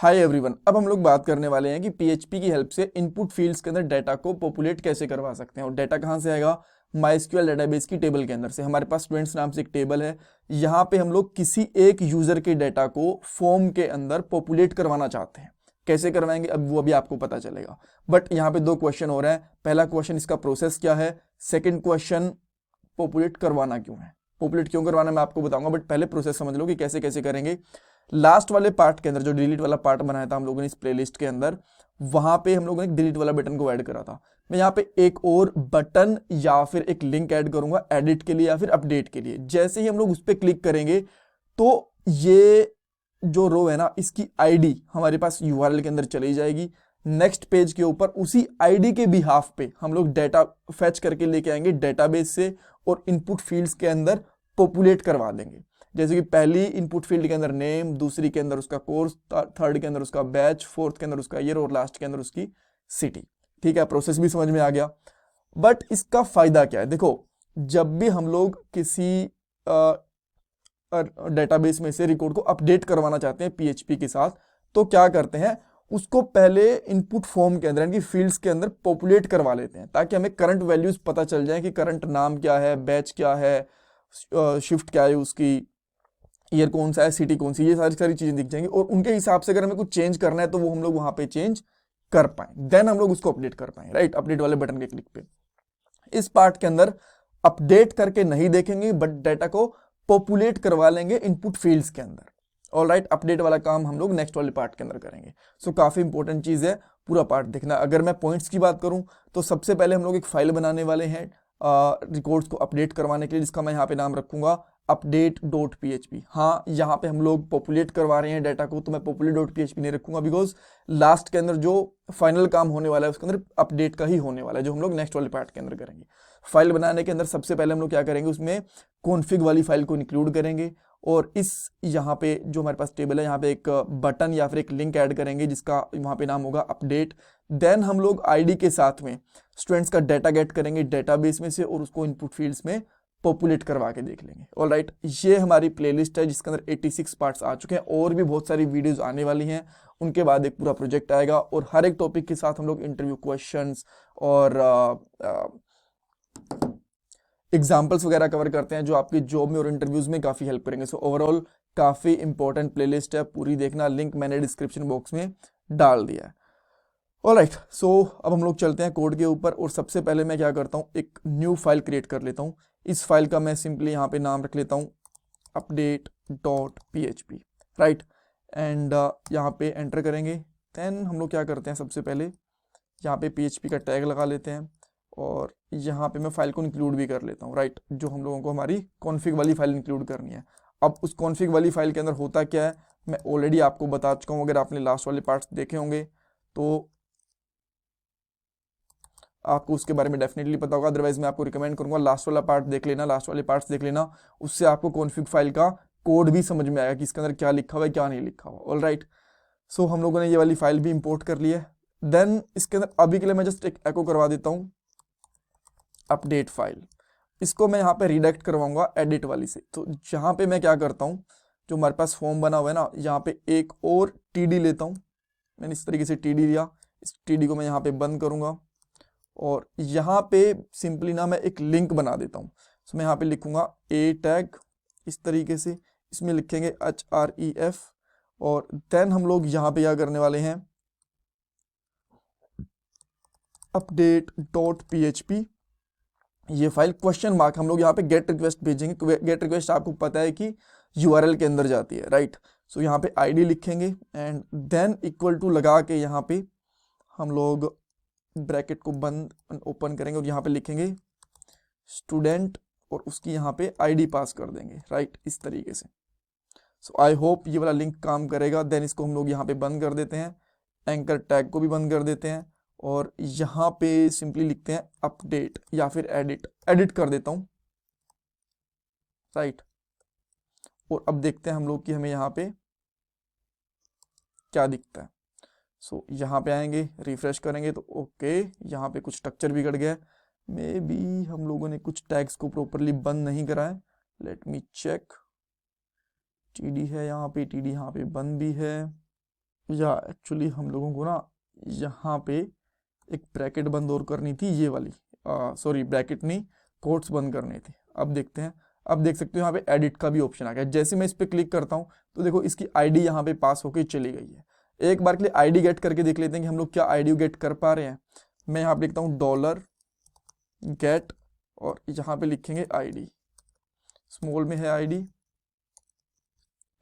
Hi everyone. अब हम लोग बात करने वाले हैं कि पीएचपी की हेल्प से इनपुट फील्ड्स के अंदर डाटा को पॉपुलेट कैसे करवा सकते हैं। और डाटा कहाँ से आएगा? माइस्क्यूएल डेटाबेस की टेबल के अंदर से। हमारे पास स्टूडेंट्स नाम से एक टेबल है, यहाँ पे हम लोग किसी एक यूजर के डाटा को फॉर्म के अंदर पॉपुलेट करवाना चाहते हैं। कैसे करवाएंगे अब वो अभी आपको पता चलेगा। बट यहाँ पे दो क्वेश्चन हो रहे हैं। पहला क्वेश्चन, इसका प्रोसेस क्या है। सेकेंड क्वेश्चन, पॉपुलेट करवाना क्यों है। पॉपुलेट क्यों करवाना मैं आपको बताऊंगा, बट पहले प्रोसेस समझ लो कि कैसे कैसे करेंगे। लास्ट वाले पार्ट के अंदर जो डिलीट वाला पार्ट बनाया था हम लोगों ने इस प्लेलिस्ट के अंदर, वहां पे हम लोगों ने डिलीट वाला बटन को ऐड करा था। मैं यहाँ पे एक और बटन या फिर एक लिंक ऐड करूंगा एडिट के लिए या फिर अपडेट के लिए। जैसे ही हम लोग उस पर क्लिक करेंगे तो ये जो रो है ना, इसकी आईडी हमारे पास यूआरएल के अंदर चली जाएगी। नेक्स्ट पेज के ऊपर उसी आईडी के बिहाफ पे हम लोग डाटा फेच करके लेके आएंगे डेटाबेस से और इनपुट फील्ड्स के अंदर पॉपुलेट करवा देंगे। जैसे कि पहली इनपुट फील्ड के अंदर नेम, दूसरी के अंदर उसका कोर्स, थर्ड के अंदर उसका बैच, फोर्थ के अंदर उसका ईयर और लास्ट के अंदर उसकी सिटी। ठीक है, प्रोसेस भी समझ में आ गया। बट इसका फायदा क्या है? देखो, जब भी हम लोग किसी डेटाबेस में से रिकॉर्ड को अपडेट करवाना चाहते हैं पीएचपी के साथ, तो क्या करते हैं, उसको पहले इनपुट फॉर्म के अंदर यानी कि फील्ड्स के अंदर पॉपुलेट करवा लेते हैं, ताकि हमें करंट वैल्यूज पता चल जाए कि करंट नाम क्या है, बैच क्या है, शिफ्ट क्या है उसकी, ईयर कौन सा है, सिटी कौन सी, ये सारी सारी चीजें दिख जाएंगी। और उनके हिसाब से अगर हमें कुछ चेंज करना है तो वो हम लोग वहां पे चेंज कर पाए, देन हम लोग उसको अपडेट कर पाए। राइट, अपडेट वाले बटन के क्लिक पे। इस पार्ट के अंदर अपडेट करके नहीं देखेंगे, बट डाटा को पॉपुलेट करवा लेंगे इनपुट फील्ड्स के अंदर। ऑल राइट, अपडेट वाला काम हम लोग नेक्स्ट वाले पार्ट के अंदर करेंगे। सो काफी इंपॉर्टेंट चीज है, पूरा पार्ट देखना। अगर मैं पॉइंट्स की बात करूं तो सबसे पहले हम लोग एक फाइल बनाने वाले हैं रिकॉर्ड्स को अपडेट करवाने के लिए, जिसका मैं यहाँ पे नाम रखूंगा update.php। हाँ, यहाँ पे हम लोग पॉपुलेट करवा रहे हैं डाटा को, तो मैं populate.php नहीं रखूंगा, बिकॉज लास्ट के अंदर जो फाइनल काम होने वाला है उसके अंदर अपडेट का ही होने वाला है, जो हम लोग नेक्स्ट वाले पार्ट के अंदर करेंगे। फाइल बनाने के अंदर सबसे पहले हम लोग क्या करेंगे, उसमें कॉन्फ़िग वाली फाइल को इंक्लूड करेंगे। और इस यहाँ पे जो हमारे पास टेबल है, यहाँ पे एक बटन या फिर एक लिंक ऐड करेंगे जिसका वहाँ पे नाम होगा अपडेट। देन हम लोग आईडी के साथ में स्टूडेंट्स का डाटा गेट करेंगे डेटाबेस में से और उसको इनपुट फील्ड्स में पॉपुलेट करवा के देख लेंगे। ऑल राइट, ये हमारी प्लेलिस्ट है जिसके अंदर 86 पार्ट्स आ चुके हैं और भी बहुत सारी वीडियोस आने वाली हैं। उनके बाद एक पूरा प्रोजेक्ट आएगा और हर एक टॉपिक के साथ हम लोग इंटरव्यू क्वेश्चंस और एग्जाम्पल्स वगैरह कवर करते हैं, जो आपकी जॉब में और इंटरव्यूज में काफ़ी हेल्प करेंगे। सो ओवरऑल काफ़ी इंपॉर्टेंट प्लेलिस्ट है, पूरी देखना। लिंक मैंने डिस्क्रिप्शन बॉक्स में डाल दिया है। ऑलराइट, सो अब हम लोग चलते हैं कोड के ऊपर। और सबसे पहले मैं क्या करता हूँ, एक न्यू फाइल क्रिएट कर लेता हूँ। इस फाइल का मैं सिंपली यहाँ पे नाम रख लेता हूँ update.php। राइट, एंड यहाँ पे एंटर करेंगे। देन हम लोग क्या करते हैं, सबसे पहले यहाँ पे PHP का टैग लगा लेते हैं और यहाँ पे मैं फाइल को इंक्लूड भी कर लेता हूँ। राइट, जो हम लोगों को हमारी कॉन्फ़िग वाली फाइल इंक्लूड करनी है। अब उस कॉन्फ़िग वाली फाइल के अंदर होता क्या है मैं ऑलरेडी आपको बता चुका हूँ। अगर आपने लास्ट वाले पार्ट्स देखे होंगे तो आपको उसके बारे में डेफिनेटली पता होगा, अदरवाइज मैं आपको रिकमेंड करूंगा लास्ट वाला पार्ट देख लेना, लास्ट वाले पार्ट्स देख लेना। उससे आपको कॉन्फ़िग फाइल का कोड भी समझ में आएगा कि इसके अंदर क्या लिखा हुआ है क्या नहीं लिखा हुआ। ऑल राइट, सो हम लोगों ने ये वाली फाइल भी इंपोर्ट कर ली है। देन इसके अंदर अभी के लिए मैं जस्ट एक एको करवा देता हूँ अपडेट फाइल। इसको मैं यहाँ पे रिडायरेक्ट करवाऊंगा एडिट वाली से। तो यहाँ पे मैं क्या करता हूँ, जो हमारे पास फॉर्म बना हुआ है ना, यहाँ पे एक और टीडी लेता हूँ। मैंने इस तरीके से टीडी लिया, इस टीडी को मैं यहाँ पे बंद करूंगा और यहाँ पे सिंपली ना मैं एक लिंक बना देता हूँ। तो मैं यहाँ पे लिखूंगा ए टैग, इस तरीके से इसमें लिखेंगे href। और देन हम लोग यहाँ पे क्या करने वाले हैं, update.php ये फाइल क्वेश्चन मार्क हम लोग यहाँ पे गेट रिक्वेस्ट भेजेंगे। गेट रिक्वेस्ट आपको पता है कि यूआरएल के अंदर जाती है। राइट, सो यहाँ पे आईडी लिखेंगे एंड देन इक्वल टू लगा के यहाँ पे हम लोग ब्रैकेट को बंद ओपन करेंगे और यहाँ पे लिखेंगे स्टूडेंट और उसकी यहाँ पे आईडी पास कर देंगे। राइट, इस तरीके से। सो आई होप ये वाला लिंक काम करेगा। देन इसको हम लोग यहाँ पे बंद कर देते हैं, एंकर टैग को भी बंद कर देते हैं और यहाँ पे सिंपली लिखते हैं अपडेट या फिर एडिट कर देता हूँ। राइट, और अब देखते हैं हम लोग कि हमें यहाँ पे क्या दिखता है। सो यहाँ पे आएंगे, रिफ्रेश करेंगे तो ओके, यहाँ पे कुछ स्ट्रक्चर बिगड़ गया है। मे बी हम लोगों ने कुछ टैग्स को प्रॉपरली बंद नहीं करा है। Let me check. टीडी है यहाँ पे, टीडी यहाँ पे बंद भी है। या एक्चुअली हम लोगों को ना यहाँ पे एक ब्रैकेट बंद और करनी थी, ये वाली, सॉरी ब्रैकेट नहीं, कोट्स बंद करने थे। अब देखते हैं, अब देख सकते हो यहाँ पे एडिट का भी ऑप्शन आ गया। जैसे मैं इस पर क्लिक करता हूँ तो देखो इसकी आईडी यहाँ पे पास होके चली गई है। एक बार के लिए आईडी गेट करके देख लेते हैं कि हम लोग क्या आईडी गेट कर पा रहे हैं। मैं यहाँ पे लिखता हूँ डॉलर गेट और यहाँ पे लिखेंगे आईडी, स्मॉल में है आईडी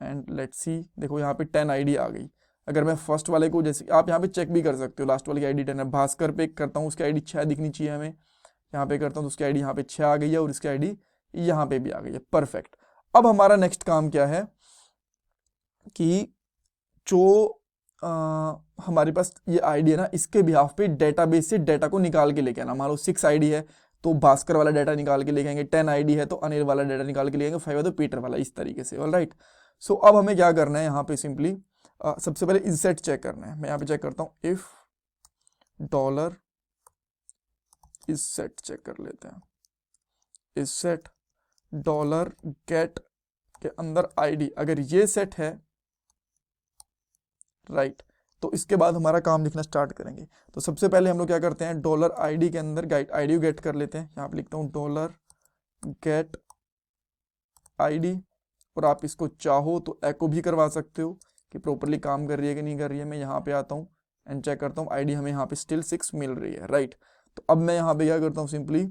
एंड लेट्स सी। देखो यहाँ पे 10 आईडी आ गई। अगर मैं फर्स्ट वाले को, जैसे आप यहाँ पे चेक भी कर सकते हो, लास्ट वाले की आईडी 10 है। भास्कर पे करता हूँ, उसकी आईडी 6 दिखनी चाहिए हमें। यहाँ पे करता हूँ तो उसकी आईडी यहाँ पे 6 आ गई है और इसकी आईडी यहाँ पे भी आ गई है। परफेक्ट। अब हमारा नेक्स्ट काम क्या है कि जो हमारे पास ये आईडी है ना, इसके बिहाफ पे डेटाबेस से डाटा को निकाल के लेके आना। मान लो 6 आईडी है तो भास्कर वाला डाटा निकाल के लेके आएंगे, 10 आईडी है तो अनिल वाला डाटा निकाल के लेके आएंगे, 5 है तो पीटर वाला, इस तरीके से। ऑलराइट। सो अब हमें क्या करना है यहाँ पे, सिंपली सबसे पहले इंसेट चेक करना है। मैं यहाँ पे चेक करता हूँ, इफ डॉलर इस सेट चेक कर लेते हैं। इस सेट डॉलर गेट के अंदर आईडी, अगर ये सेट है राइट, तो इसके बाद हमारा काम लिखना स्टार्ट करेंगे। तो सबसे पहले हम लोग क्या करते हैं, डॉलर आईडी के अंदर गाइड आईडी गेट कर लेते हैं। यहाँ पे लिखता हूँ डॉलर गेट आईडी, और आप इसको चाहो तो एको भी करवा सकते हो कि प्रॉपरली काम कर रही है कि नहीं कर रही है। मैं यहाँ पे आता हूँ एंड चेक करता हूँ, आईडी हमें यहाँ पे स्टिल 6 मिल रही है राइट। तो अब मैं यहाँ पे क्या करता हूँ, simply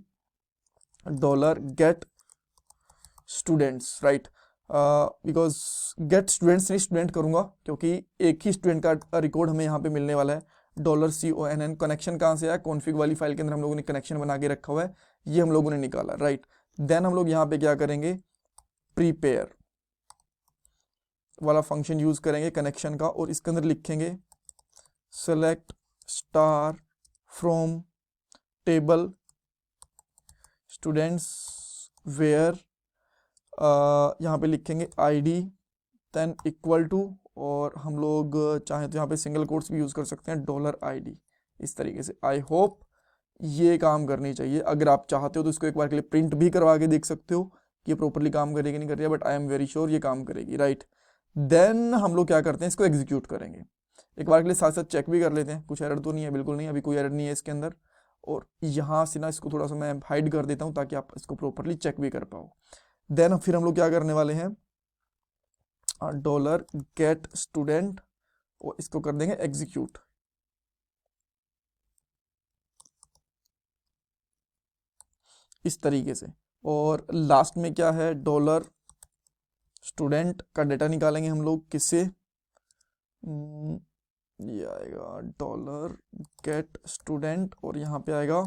dollar gate students right, because gate students नहीं स्टूडेंट करूंगा क्योंकि एक ही स्टूडेंट का रिकॉर्ड हमें यहाँ पे मिलने वाला है। $CONN कनेक्शन कहाँ से आया, कॉन्फ़िग वाली फाइल के अंदर हम लोगों ने कनेक्शन बना के रखा हुआ है, ये हम लोगों ने निकाला राइट। देन हम लोग यहाँ पे क्या करेंगे, प्रीपेयर वाला फंक्शन यूज करेंगे कनेक्शन का, और इसके अंदर लिखेंगे select star from table students where, यहाँ पे लिखेंगे आईडी देन इक्वल टू, और हम लोग चाहें तो यहाँ पे सिंगल कोट्स भी यूज़ कर सकते हैं, डॉलर आईडी, इस तरीके से। आई होप ये काम करनी चाहिए। अगर आप चाहते हो तो इसको एक बार के लिए प्रिंट भी करवा के देख सकते हो कि ये प्रॉपरली काम करेगी नहीं कर रही है, but I am very sure ये काम करेगी राइट। देन हम लोग क्या करते हैं, इसको एग्जीक्यूट करेंगे। एक बार के लिए साथ साथ चेक भी कर लेते हैं, कुछ एरर तो नहीं है, बिल्कुल नहीं, अभी कोई एरर नहीं है इसके अंदर। और यहाँ से ना इसको थोड़ा सा मैं हाइड कर देता हूँ ताकि आप इसको प्रॉपरली चेक भी कर पाओ। देन फिर हम लोग क्या करने वाले हैं, डॉलर गेट स्टूडेंट, और इसको कर देंगे एग्जीक्यूट। इस तरीके से। और लास्ट में क्या है, डॉलर स्टूडेंट का डेटा निकालेंगे हम लोग, किससे, ये आएगा डॉलर गेट स्टूडेंट, और यहाँ पे आएगा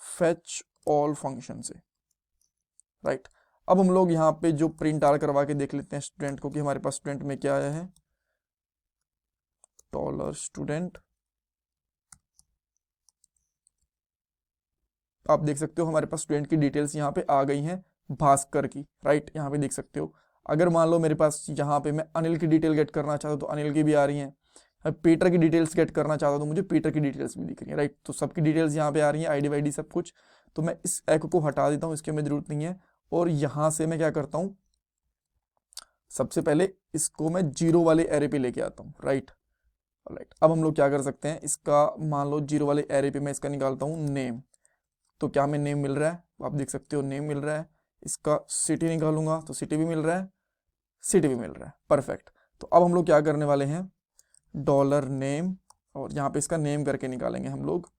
फेच ऑल फंक्शन से राइट। अब हम लोग यहाँ पे जो प्रिंट आर करवा के देख लेते हैं स्टूडेंट को कि हमारे पास स्टूडेंट में क्या आया है, डॉलर स्टूडेंट। आप देख सकते हो हमारे पास स्टूडेंट की डिटेल्स यहाँ पे आ गई हैं भास्कर की राइट, यहाँ पे देख सकते हो। अगर मान लो मेरे पास यहाँ पे मैं अनिल की डिटेल गेट करना चाहता हूँ तो अनिल की भी आ रही हैं, पीटर की डिटेल्स गेट करना चाहता हूँ तो मुझे पीटर की डिटेल्स भी दिख रही है राइट। तो सबकी डिटेल्स यहाँ पे आ रही हैं, आईडी वाईडी सब कुछ। तो मैं इस एको को हटा देता हूँ, इसकी हमें जरूरत नहीं है। और यहाँ से मैं क्या करता हूँ, सबसे पहले इसको मैं 0 वाले एरे पे लेके आता हूँ राइट। राइट, अब हम लोग क्या कर सकते हैं, इसका मान लो 0 वाले एरे पे मैं इसका निकालता हूँ नेम। तो क्या हमें नेम मिल रहा है, आप देख सकते हो नेम मिल रहा है। इसका सिटी निकालूंगा तो सिटी भी मिल रहा है, सिटी भी मिल रहा है। परफेक्ट। तो अब हम लोग क्या करने वाले हैं, डॉलर नेम, और यहाँ पे इसका नेम करके निकालेंगे हम लोग।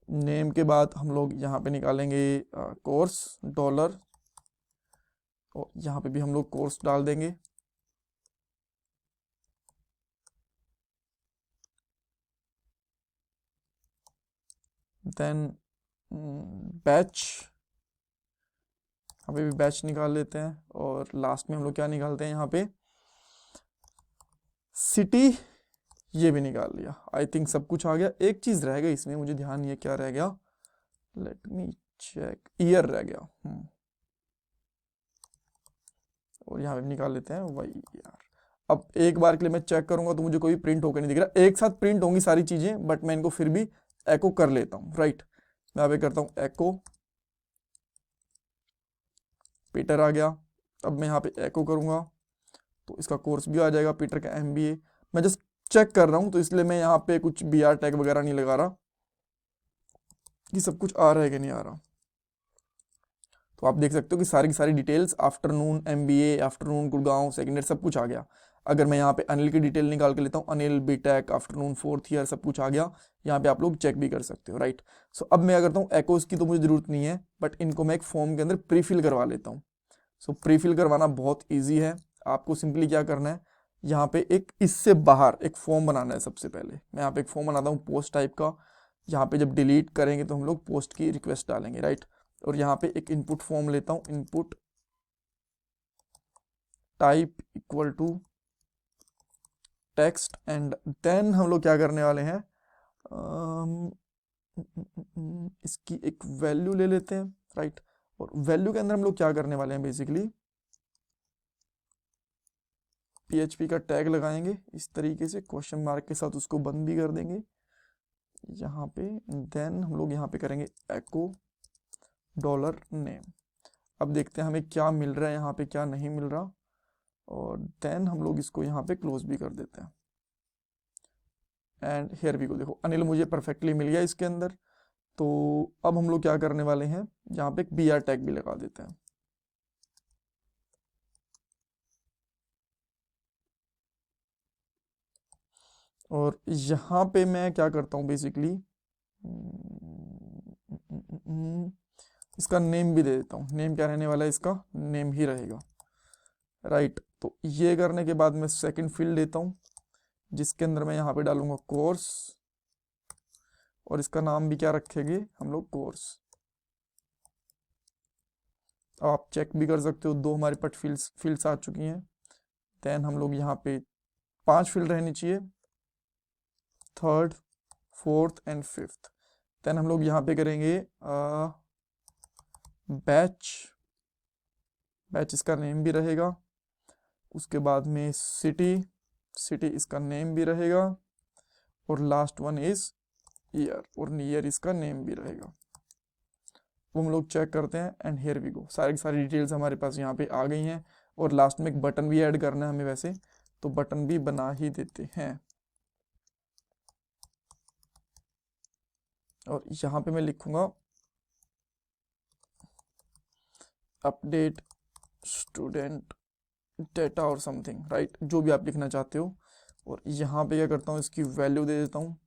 नेम के बाद हम लोग यहाँ पे निकालेंगे कोर्स डॉलर, और यहाँ पे भी हम लोग कोर्स डाल देंगे। देन बैच, अभी भी बैच निकाल लेते हैं। और लास्ट में हम लोग क्या निकालते हैं यहाँ पे, सिटी, ये भी निकाल लिया। आई थिंक सब कुछ आ गया। एक चीज रह गई इसमें, मुझे ध्यान नहीं है क्या रह गया, लेट मी चेक, ईयर रह गया। और यहाँ पे निकाल लेते हैं वही यार। अब एक बार के लिए मैं चेक करूंगा तो मुझे कोई प्रिंट होकर नहीं दिख रहा। एक साथ प्रिंट होंगी सारी चीजें, बट मैं इनको फिर भी एको कर लेता हूँ राइट। मैं यहाँ पे करता हूँ एको पीटर आ गया। अब मैं यहाँ पे एको करूँगा तो इसका कोर्स भी आ जाएगा, पीटर का MBA। मैं जस्ट चेक कर रहा हूँ तो इसलिए मैं यहाँ पे कुछ BR टैग वगैरह नहीं लगा रहा कि सब कुछ आ रहा है कि नहीं आ रहा। तो आप देख सकते हो कि सारी की सारी details, afternoon MBA, afternoon Gurgaon, second year, सब कुछ आ गया। अगर मैं यहाँ पे अनिल की डिटेल निकाल के लेता हूँ, Anil BTech afternoon 4th year, सब कुछ आ गया। यहाँ पे आप लोग चेक भी कर सकते हो, राइट। सो अब मैं करता हूँ, एकोस की तो मुझे जरूरत नहीं है, बट इनको मैं एक फॉर्म के अंदर प्रीफिल करवा लेता हूँ। सो प्रीफिल करवाना बहुत ईजी है। आपको सिंपली क्या करना है, यहाँ पे एक इससे बाहर एक फॉर्म बनाना है। सबसे पहले मैं यहाँ पे एक फॉर्म बनाता हूँ पोस्ट टाइप का। यहाँ पे जब डिलीट करेंगे तो हम लोग पोस्ट की रिक्वेस्ट डालेंगे, राइट। और यहाँ पे एक इनपुट फॉर्म लेता हूँ, input type equal to text, and then हम लोग क्या करने वाले हैं, इसकी एक वैल्यू ले लेते हैं, राइट। और वैल्यू के अंदर हम लोग क्या करने वाले हैं, बेसिकली PHP का टैग लगाएंगे इस तरीके से, क्वेश्चन मार्क के साथ उसको बंद भी कर देंगे यहाँ पे। देन हम लोग यहाँ पे करेंगे एको $name। अब देखते हैं हमें क्या मिल रहा है यहाँ पे, क्या नहीं मिल रहा। और देन हम लोग इसको यहाँ पे क्लोज भी कर देते हैं। एंड हेयर वी गो, देखो अनिल मुझे परफेक्टली मिल गया इसके अंदर। तो अब हम लोग क्या करने वाले हैं, यहाँ पे एक BR टैग भी लगा देते हैं। और यहाँ पे मैं क्या करता हूँ, बेसिकली इसका नेम भी दे देता हूँ। नेम क्या रहने वाला है, इसका नेम ही रहेगा, राइट। तो ये करने के बाद मैं सेकंड फील्ड देता हूँ, जिसके अंदर मैं यहाँ पे डालूंगा कोर्स, और इसका नाम भी क्या रखेंगे हम लोग, कोर्स। अब आप चेक भी कर सकते हो, 2 हमारे पास फील्ड्स आ चुकी हैं। देन हम लोग यहाँ पे 5 फील्ड रहनी चाहिए, 3rd, 4th and 5th। Then हम लोग यहाँ पे करेंगे बैच इसका नेम भी रहेगा। उसके बाद में सिटी इसका नेम भी रहेगा। और लास्ट वन इज ईयर, और ईयर इसका नेम भी रहेगा। वो हम लोग चेक करते हैं, एंड हियर वी गो, सारी की सारी डिटेल्स हमारे पास यहाँ पे आ गई हैं। और लास्ट में एक बटन भी ऐड करना है हमें वैसे, तो बटन भी बना ही देते हैं। और यहाँ पे मैं लिखूंगा अपडेट स्टूडेंट डेटा और समथिंग, राइट, जो भी आप लिखना चाहते हो। और यहाँ पे क्या करता हूँ, इसकी वैल्यू दे देता हूँ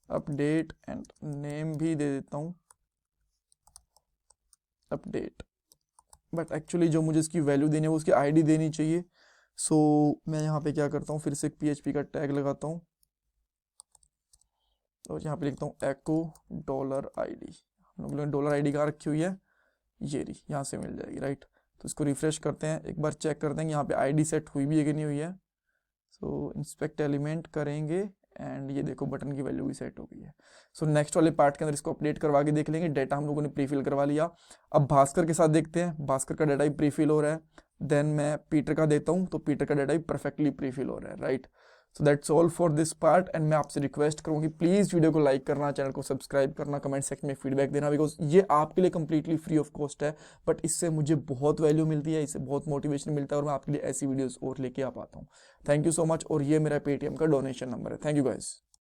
अपडेट, एंड नेम भी दे देता हूँ अपडेट। बट एक्चुअली जो मुझे इसकी वैल्यू देनी है वो उसकी ID देनी चाहिए। सो मैं यहाँ पे क्या करता हूँ, फिर से एक PHP का टैग लगाता हूँ, और यहाँ पे लिखता हूँ एको $ID। हम लोगों ने $ID कहाँ रखी हुई है, ये रही, यहाँ से मिल जाएगी, राइट। तो इसको रिफ्रेश करते हैं, एक बार चेक करते हैं यहाँ पे ID सेट हुई भी है कि नहीं हुई है। सो इंस्पेक्ट एलिमेंट करेंगे, एंड ये देखो बटन की वैल्यू भी सेट हो गई है। सो नेक्स्ट वाले पार्ट के अंदर इसको अपडेट करवा के देख लेंगे। डेटा हम लोगों ने प्रीफिल करवा लिया। अब भास्कर के साथ देखते हैं, भास्कर का डाटा भी प्रीफिल हो रहा है। देन मैं पीटर का देता हूँ, तो पीटर का डाटा भी परफेक्टली प्रीफिल हो रहा है, right. So that's all for this part. And मैं आपसे रिक्वेस्ट करूँगी, प्लीज़ वीडियो को लाइक करना, चैनल को सब्सक्राइब करना, कमेंट सेक्शन में फीडबैक देना, बिकॉज ये आपके लिए कंप्लीटली फ्री ऑफ कॉस्ट है। बट इससे मुझे बहुत वैल्यू मिलती है, इससे बहुत मोटिवेशन मिलता है, और मैं आपके लिए ऐसी वीडियोस और लेके आ पाता हूँ। Thank you so much. और ये मेरा पेटीएम का डोनेशन नंबर है। Thank you guys.